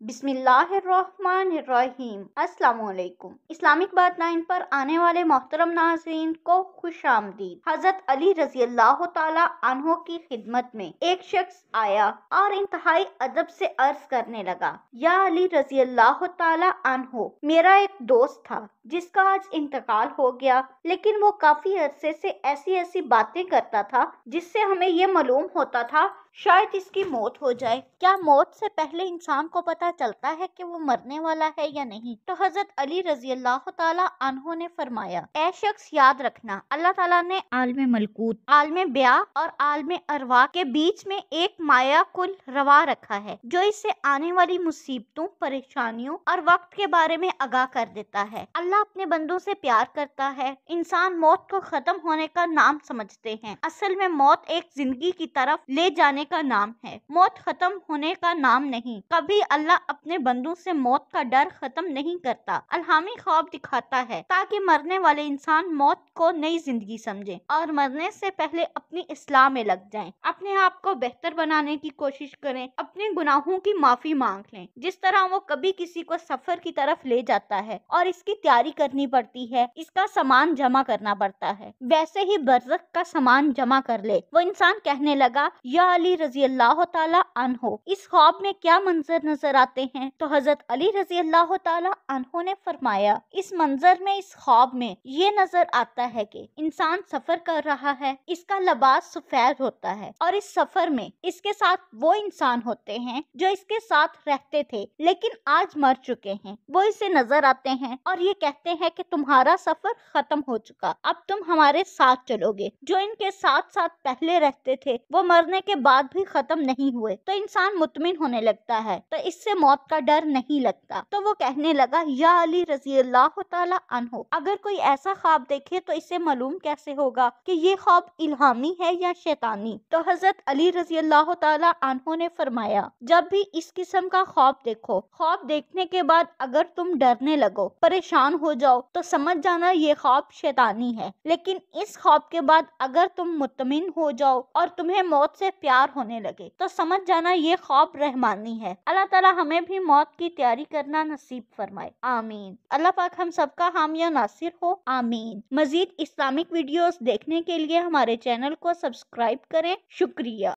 बिस्मिल्लाहिर्रहमानिर्रहीम। अस्सलाम वालेकुम। इस्लामिक बात 9 पर आने वाले मोहतरम नाज़रीन को खुश आमदीद। हजरत अली रजी अल्लाह ताला अन्हो की खिदमत में एक शख्स आया और इंतहाई अदब से अर्ज करने लगा, या अली रजी अल्लाह ताला अन्हो, मेरा एक दोस्त था जिसका आज इंतकाल हो गया, लेकिन वो काफी अरसे से ऐसी ऐसी बातें करता था जिससे हमें ये मालूम होता था शायद इसकी मौत हो जाए। क्या मौत से पहले इंसान को पता चलता है कि वो मरने वाला है या नहीं? तो हजरत अली रजी अल्लाह ताला अन्हो ने फरमाया, ऐ शख्स याद रखना, अल्लाह ताला ने आलमे मलकूत, आलमे ब्या और आलमे अरवा के बीच में एक माया कुल रवा रखा है जो इससे आने वाली मुसीबतों, परेशानियों और वक्त के बारे में आगाह कर देता है। अल्लाह अपने बंदों से प्यार करता है। इंसान मौत को खत्म होने का नाम समझते हैं, असल में मौत एक जिंदगी की तरफ ले जाने का नाम है, मौत खत्म होने का नाम नहीं। कभी अल्लाह अपने बंदों से मौत का डर खत्म नहीं करता, अल्हामी ख्वाब दिखाता है ताकि मरने वाले इंसान मौत को नई जिंदगी समझे और मरने से पहले अपनी इस्लाह में लग जाएं। अपने आप को बेहतर बनाने की कोशिश करें, अपने गुनाहों की माफी मांग लें। जिस तरह वो कभी किसी को सफर की तरफ ले जाता है और इसकी तैयारी करनी पड़ती है, इसका सामान जमा करना पड़ता है, वैसे ही बरज़ख का सामान जमा कर ले। वो इंसान कहने लगा, या अली रजी अल्लाह ताला अन्हो, इस ख्वाब में क्या मंजर नजर आते हैं? तो हजरत अली रजी अल्लाह ताला अन्हो ने फरमाया, इस मंजर में, इस ख्वाब में ये नजर आता है कि इंसान सफर कर रहा है, इसका लिबास सफेद होता है और इस सफर में इसके साथ वो इंसान होते हैं जो इसके साथ रहते थे लेकिन आज मर चुके हैं। वो इसे नजर आते हैं और ये कहते हैं कि तुम्हारा सफर खत्म हो चुका, अब तुम हमारे साथ चलोगे। जो इनके साथ साथ पहले रहते थे वो मरने के बाद भी खत्म नहीं हुए तो इंसान मुतमिन होने लगता है, तो इससे मौत का डर नहीं लगता। तो वो कहने लगा, या अली रजी अल्लाह ताला अन्हो, अगर कोई ऐसा ख्वाब देखे तो इसे मालूम कैसे होगा कि ये ख्वाब इल्हामी है या शैतानी? तो हजरत अली रजी अल्लाह ताला अन्हो ने फरमाया, जब भी इस किस्म का ख्वाब देखो, ख्वाब देखने के बाद अगर तुम डरने लगो, परेशान हो जाओ, तो समझ जाना ये ख्वाब शैतानी है। लेकिन इस ख्वाब के बाद अगर तुम मुतमिन हो जाओ और तुम्हें मौत से प्यार होने लगे तो समझ जाना ये ख्वाब रहमानी है। अल्लाह ताला हमें भी मौत की तैयारी करना नसीब फरमाए, आमीन। अल्लाह पाक हम सबका हामी और नासिर हो, आमीन। मजीद इस्लामिक वीडियोस देखने के लिए हमारे चैनल को सब्सक्राइब करें। शुक्रिया।